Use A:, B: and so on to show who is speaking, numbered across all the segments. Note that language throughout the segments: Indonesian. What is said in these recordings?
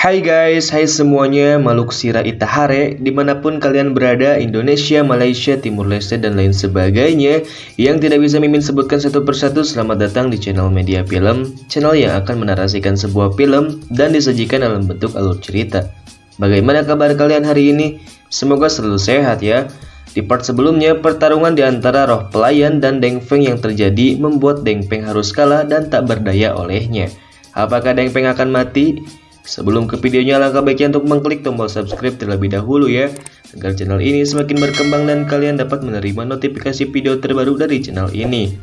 A: Hai guys, hai semuanya, makhluk Sira Itahare, dimanapun kalian berada, Indonesia, Malaysia, Timur Leste, dan lain sebagainya, yang tidak bisa Mimin sebutkan satu persatu. Selamat datang di channel Media Film, channel yang akan menarasikan sebuah film dan disajikan dalam bentuk alur cerita. Bagaimana kabar kalian hari ini? Semoga selalu sehat ya. Di part sebelumnya, pertarungan di antara roh pelayan dan Deng Feng yang terjadi membuat Deng Feng harus kalah dan tak berdaya olehnya. Apakah Deng Feng akan mati? Sebelum ke videonya, langkah baiknya untuk mengklik tombol subscribe terlebih dahulu ya, agar channel ini semakin berkembang dan kalian dapat menerima notifikasi video terbaru dari channel ini.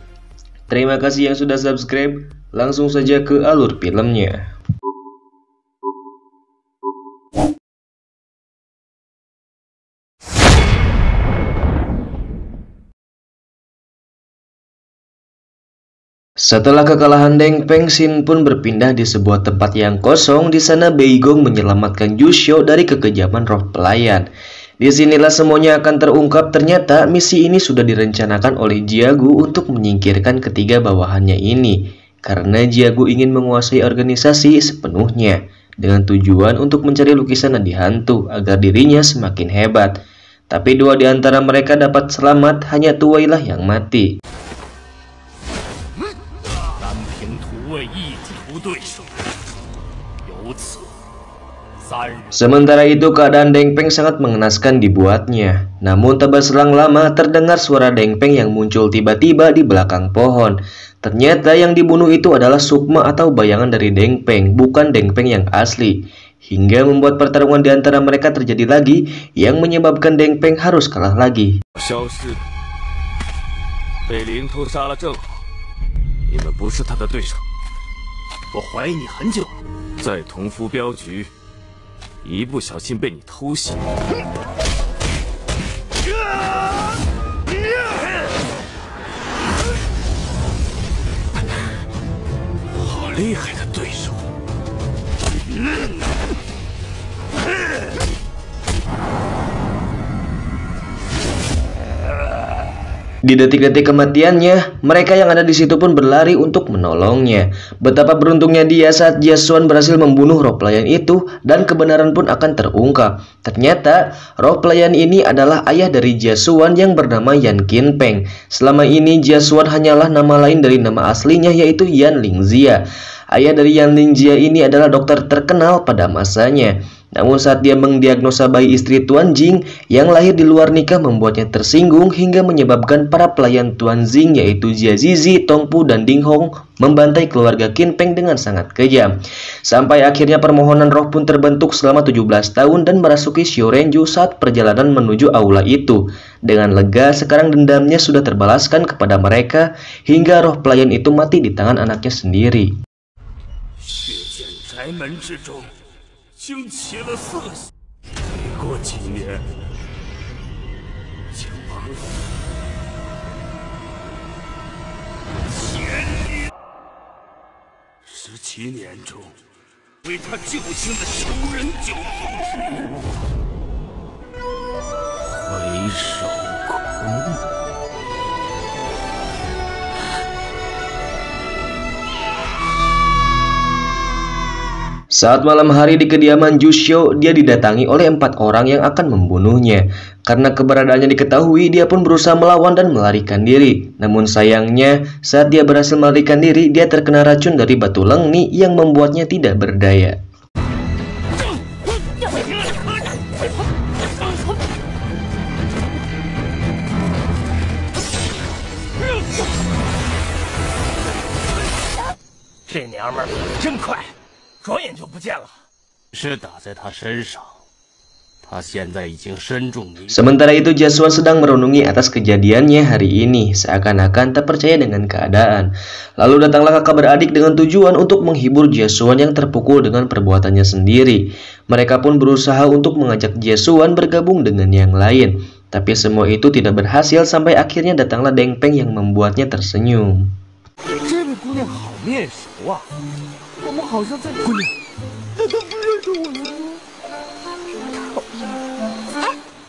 A: Terima kasih yang sudah subscribe, langsung saja ke alur filmnya. Setelah kekalahan Deng Feng, Xin pun berpindah di sebuah tempat yang kosong. Di sana Beigong menyelamatkan Jusho dari kekejaman roh pelayan. Disinilah semuanya akan terungkap. Ternyata misi ini sudah direncanakan oleh Jiagu untuk menyingkirkan ketiga bawahannya ini, karena Jiagu ingin menguasai organisasi sepenuhnya dengan tujuan untuk mencari lukisan Nadi Hantu agar dirinya semakin hebat. Tapi dua di antara mereka dapat selamat, hanya Tuweilah yang mati. Sementara itu keadaan Deng Feng sangat mengenaskan dibuatnya. Namun tak berselang lama terdengar suara Deng Feng yang muncul tiba-tiba di belakang pohon. Ternyata yang dibunuh itu adalah Sukma atau bayangan dari Deng Feng, bukan Deng Feng yang asli. Hingga membuat pertarungan di antara mereka terjadi lagi, yang menyebabkan Deng Feng harus kalah lagi. Di detik-detik kematiannya, mereka yang ada di situ pun berlari untuk menolongnya. Betapa beruntungnya dia saat Jiasuan berhasil membunuh roh pelayan itu dan kebenaran pun akan terungkap. Ternyata roh pelayan ini adalah ayah dari Jiasuan yang bernama Yan Qinpeng. Selama ini Jiasuan hanyalah nama lain dari nama aslinya, yaitu Yan Lingjia. Ayah dari Yan Lingjia ini adalah dokter terkenal pada masanya. Namun saat dia mendiagnosa bayi istri Tuan Jing yang lahir di luar nikah membuatnya tersinggung hingga menyebabkan para pelayan Tuan Jing yaitu Jia Zizi, Tongpu, dan Ding Hong membantai keluarga Qinpeng dengan sangat kejam. Sampai akhirnya permohonan roh pun terbentuk selama 17 tahun dan merasuki Xiurenju saat perjalanan menuju aula itu. Dengan lega sekarang dendamnya sudah terbalaskan kepada mereka hingga roh pelayan itu mati di tangan anaknya sendiri. Saat malam hari di kediaman Jusho, dia didatangi oleh 4 orang yang akan membunuhnya. Karena keberadaannya diketahui, dia pun berusaha melawan dan melarikan diri. Namun sayangnya, saat dia berhasil melarikan diri, dia terkena racun dari batu lengni yang membuatnya tidak berdaya. Sementara itu Jiasuan sedang merenungi atas kejadiannya hari ini, seakan-akan tak percaya dengan keadaan. Lalu datanglah kakak beradik dengan tujuan untuk menghibur Jiasuan yang terpukul dengan perbuatannya sendiri. Mereka pun berusaha untuk mengajak Jiasuan bergabung dengan yang lain. Tapi semua itu tidak berhasil sampai akhirnya datanglah Deng Feng yang membuatnya tersenyum.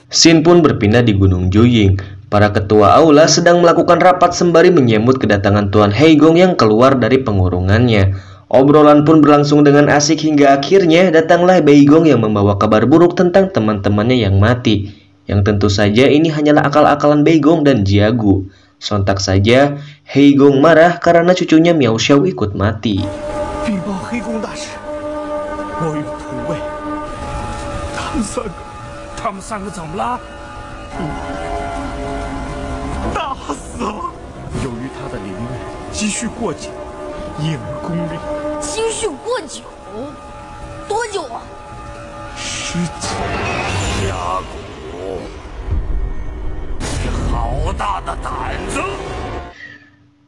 A: Xin pun berpindah di Gunung Juying. Para ketua aula sedang melakukan rapat sembari menyambut kedatangan Tuan Heigong yang keluar dari pengurungannya. Obrolan pun berlangsung dengan asik hingga akhirnya datanglah Beigong yang membawa kabar buruk tentang teman-temannya yang mati. Yang tentu saja ini hanyalah akal-akalan Beigong dan Jiagu. Sontak saja, Heigong marah karena cucunya Miao Xiao ikut mati.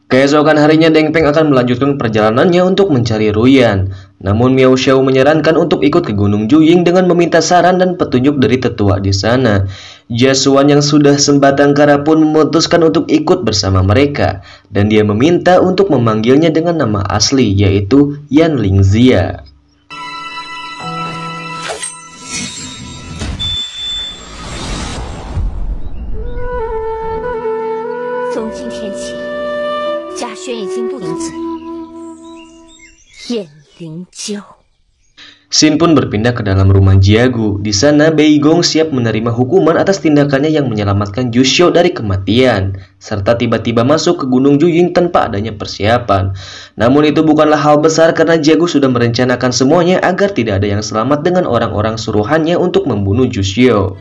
A: Keesokan harinya Deng Peng akan melanjutkan perjalanannya untuk mencari Ruyan. Namun Miao Xiao menyarankan untuk ikut ke Gunung Juying dengan meminta saran dan petunjuk dari tetua di sana. Jia Xuan yang sudah sebatang kara pun memutuskan untuk ikut bersama mereka, dan dia meminta untuk memanggilnya dengan nama asli, yaitu Yan Lingzia. Xin pun berpindah ke dalam rumah Jiagu. Di sana Beigong siap menerima hukuman atas tindakannya yang menyelamatkan Juxiao dari kematian, serta tiba-tiba masuk ke Gunung Juying tanpa adanya persiapan. Namun itu bukanlah hal besar karena Jiagu sudah merencanakan semuanya agar tidak ada yang selamat dengan orang-orang suruhannya untuk membunuh Juxiao.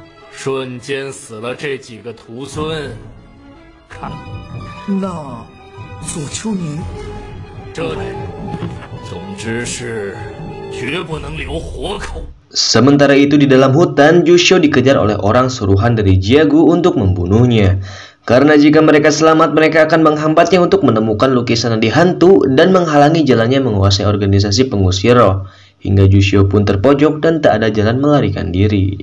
A: Sementara itu di dalam hutan, Juxiao dikejar oleh orang suruhan dari Jiagu untuk membunuhnya. Karena jika mereka selamat, mereka akan menghambatnya untuk menemukan lukisan di hantu dan menghalangi jalannya menguasai organisasi pengusir roh. Hingga Juxiao pun terpojok dan tak ada jalan melarikan diri.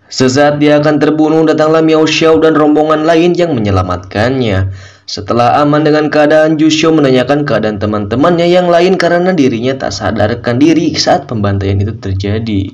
A: Sesaat dia akan terbunuh, datanglah Miao Xiao dan rombongan lain yang menyelamatkannya. Setelah aman dengan keadaan, Juxiao menanyakan keadaan teman-temannya yang lain karena dirinya tak sadarkan diri saat pembantaian itu terjadi.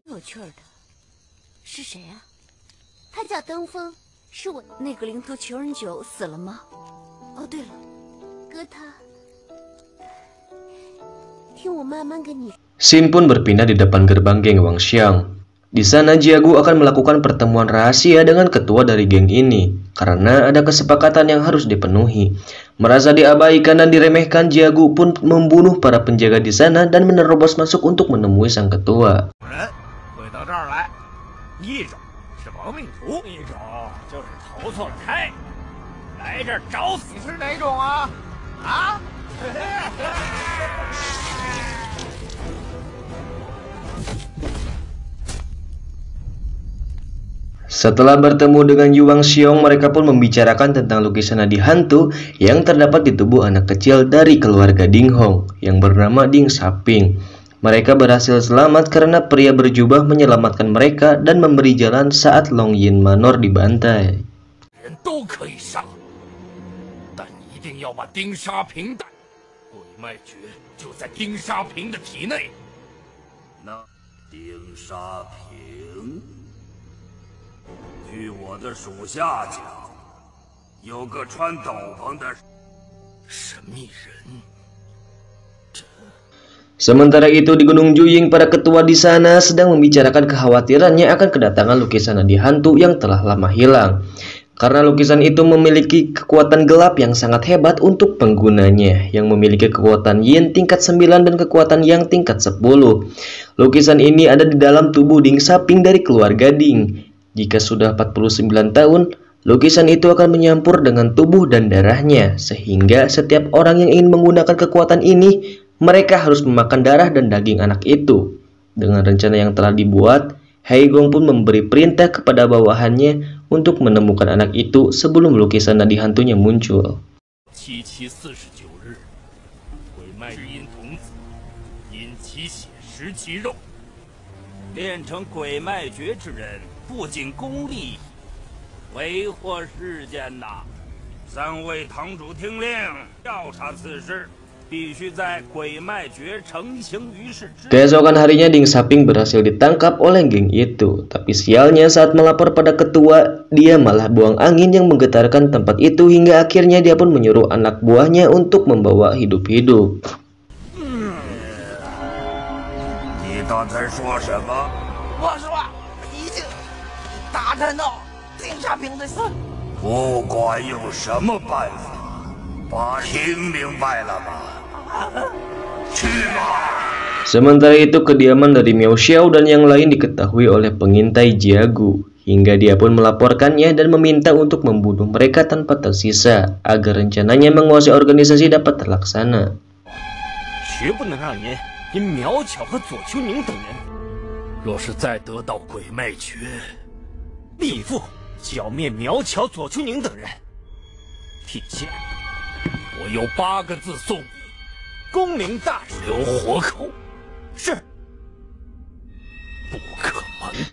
A: Xin pun berpindah di depan gerbang geng Wangxiang. Di sana Jiagu akan melakukan pertemuan rahasia dengan ketua dari geng ini karena ada kesepakatan yang harus dipenuhi. Merasa diabaikan dan diremehkan, Jiagu pun membunuh para penjaga di sana dan menerobos masuk untuk menemui sang ketua. Setelah bertemu dengan Yu Wangxiong, mereka pun membicarakan tentang lukisan nadi hantu yang terdapat di tubuh anak kecil dari keluarga Ding Hong yang bernama Ding Saping. Mereka berhasil selamat karena pria berjubah menyelamatkan mereka dan memberi jalan saat Long Yin Manor dibantai. Sementara itu di Gunung Juying, para ketua di sana sedang membicarakan kekhawatirannya akan kedatangan lukisan nadi hantu yang telah lama hilang. Karena lukisan itu memiliki kekuatan gelap yang sangat hebat untuk penggunanya, yang memiliki kekuatan yin tingkat 9 dan kekuatan yang tingkat 10. Lukisan ini ada di dalam tubuh Ding Saping dari keluarga Ding. Jika sudah 49 tahun, lukisan itu akan menyampur dengan tubuh dan darahnya, sehingga setiap orang yang ingin menggunakan kekuatan ini, mereka harus memakan darah dan daging anak itu. Dengan rencana yang telah dibuat, Heigong pun memberi perintah kepada bawahannya untuk menemukan anak itu sebelum lukisan nadi hantunya muncul. Keesokan harinya Ding Saping berhasil ditangkap oleh geng itu. Tapi sialnya saat melapor pada ketua, dia malah buang angin yang menggetarkan tempat itu hingga akhirnya dia pun menyuruh anak buahnya untuk membawa hidup-hidup. Sementara itu kediaman dari Miao Xiao dan yang lain diketahui oleh pengintai Jiagu, hingga dia pun melaporkannya dan meminta untuk membunuh mereka tanpa tersisa agar rencananya menguasai organisasi dapat terlaksana.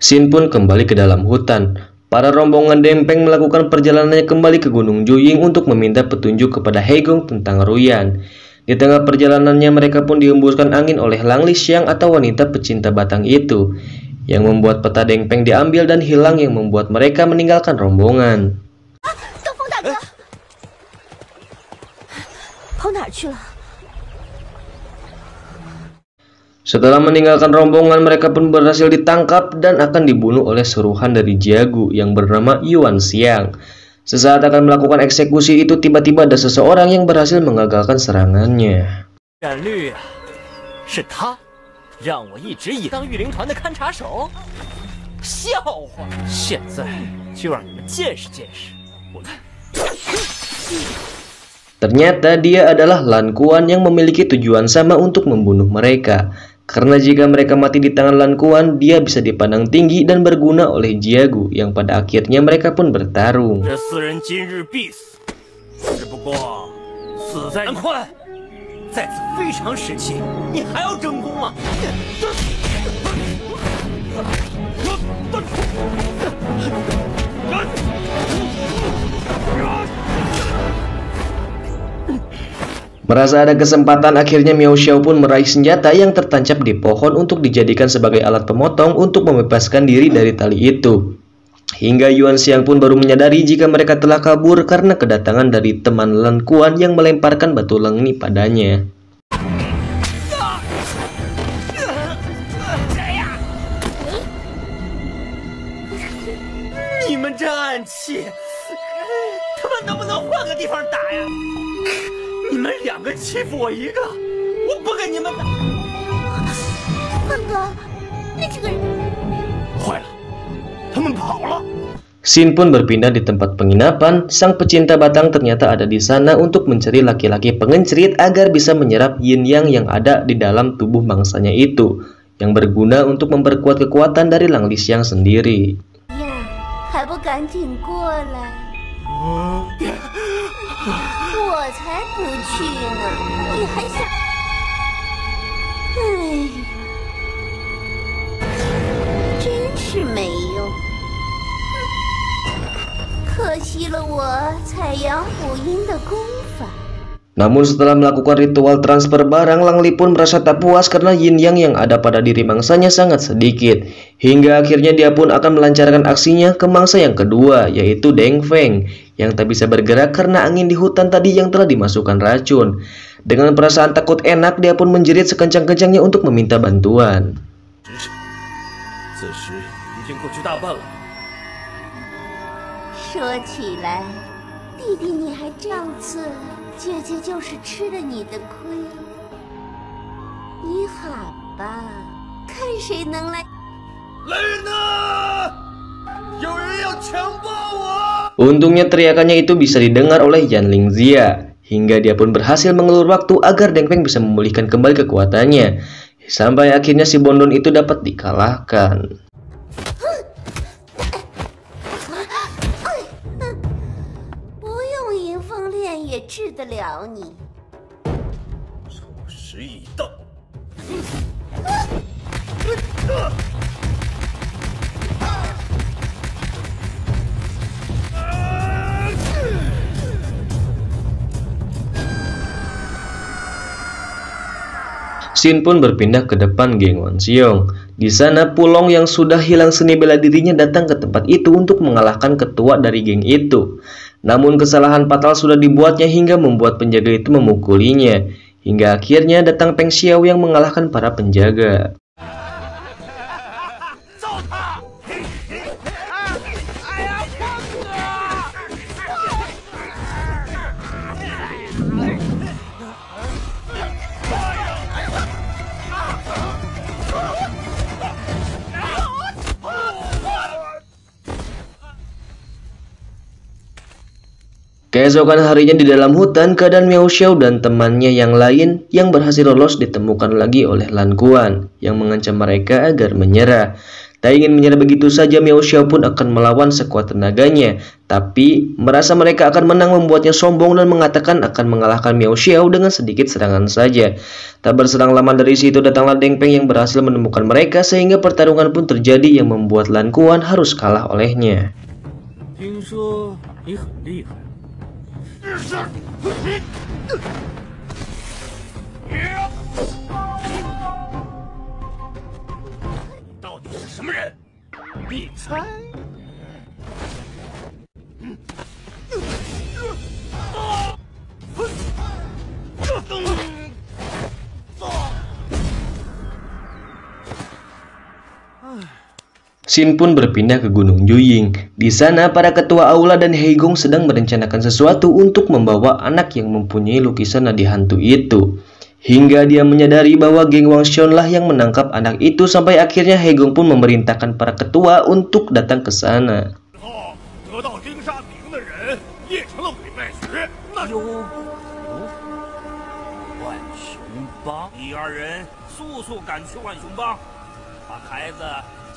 A: Xin pun kembali ke dalam hutan. Para rombongan Deng Feng melakukan perjalanannya kembali ke Gunung Juying untuk meminta petunjuk kepada Heigong tentang Ruyan. Di tengah perjalanannya mereka pun dihembuskan angin oleh Lang Lixiang atau wanita pecinta batang itu, yang membuat peta Deng Feng diambil dan hilang yang membuat mereka meninggalkan rombongan. Setelah meninggalkan rombongan, mereka pun berhasil ditangkap dan akan dibunuh oleh suruhan dari Jiagu yang bernama Yuan Xiang. Sesaat akan melakukan eksekusi itu, tiba-tiba ada seseorang yang berhasil mengagalkan serangannya. Ternyata dia adalah Lan Kuan yang memiliki tujuan sama untuk membunuh mereka. Karena jika mereka mati di tangan Lan Kuan, dia bisa dipandang tinggi dan berguna oleh Jiagu, yang pada akhirnya mereka pun bertarung. Merasa ada kesempatan, akhirnya Miao Xiao pun meraih senjata yang tertancap di pohon untuk dijadikan sebagai alat pemotong untuk membebaskan diri dari tali itu. Hingga Yuan Xiang pun baru menyadari jika mereka telah kabur karena kedatangan dari teman Lan Kuan yang melemparkan batu lengi padanya. Xin pun berpindah di tempat penginapan. Sang pecinta batang ternyata ada di sana untuk mencari laki-laki pengencrit agar bisa menyerap yin yang ada di dalam tubuh mangsanya itu, yang berguna untuk memperkuat kekuatan dari Lang Lixiang sendiri. Namun setelah melakukan ritual transfer barang, Lang Li pun merasa tak puas karena yin yang ada pada diri mangsanya sangat sedikit. Hingga akhirnya dia pun akan melancarkan aksinya ke mangsa yang kedua, yaitu Deng Feng, yang tak bisa bergerak karena angin di hutan tadi yang telah dimasukkan racun. Dengan perasaan takut enak, dia pun menjerit sekencang-kencangnya untuk meminta bantuan. Untungnya teriakannya itu bisa didengar oleh Yan Lingzia, hingga dia pun berhasil mengelur waktu agar Deng Feng bisa memulihkan kembali kekuatannya. Sampai akhirnya si Bondon itu dapat dikalahkan. Shin pun berpindah ke depan geng Wanxiong. Di sana Pulong yang sudah hilang seni bela dirinya datang ke tempat itu untuk mengalahkan ketua dari geng itu. Namun kesalahan fatal sudah dibuatnya hingga membuat penjaga itu memukulinya. Hingga akhirnya datang Peng Xiao yang mengalahkan para penjaga. Keesokan harinya di dalam hutan, keadaan Miao Xiao dan temannya yang lain yang berhasil lolos ditemukan lagi oleh Lan Kuan yang mengancam mereka agar menyerah. Tak ingin menyerah begitu saja, Miao Xiao pun akan melawan sekuat tenaganya. Tapi merasa mereka akan menang membuatnya sombong dan mengatakan akan mengalahkan Miao Xiao dengan sedikit serangan saja. Tak berselang lama dari situ datanglah Deng Peng yang berhasil menemukan mereka sehingga pertarungan pun terjadi yang membuat Lan Kuan harus kalah olehnya.
B: 到底是什么人？你猜？Shin
A: pun berpindah ke Gunung Juying. Di sana, para ketua aula dan Heigong sedang merencanakan sesuatu untuk membawa anak yang mempunyai lukisan nadi hantu itu. Hingga dia menyadari bahwa geng Wangxiong lah yang menangkap anak itu sampai akhirnya Heigong pun memerintahkan para ketua untuk datang ke sana.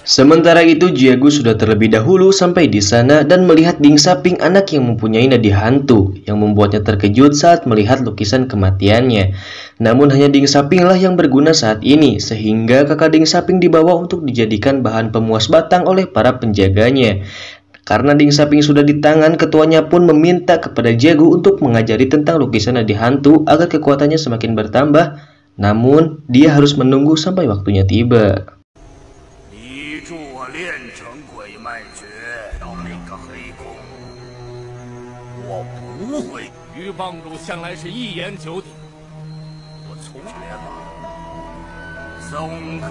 A: Sementara itu, Jiagu sudah terlebih dahulu sampai di sana dan melihat Ding Saping, anak yang mempunyai nadi hantu, yang membuatnya terkejut saat melihat lukisan kematiannya. Namun hanya Ding Saping lah yang berguna saat ini, sehingga kakak Ding Saping dibawa untuk dijadikan bahan pemuas batang oleh para penjaganya. Karena Ding Saping sudah di tangan, ketuanya pun meminta kepada Jiagu untuk mengajari tentang lukisan nadi hantu agar kekuatannya semakin bertambah. Namun, dia harus menunggu sampai waktunya tiba.
B: 鱼帮主向来是一言九鼎，我从来送客。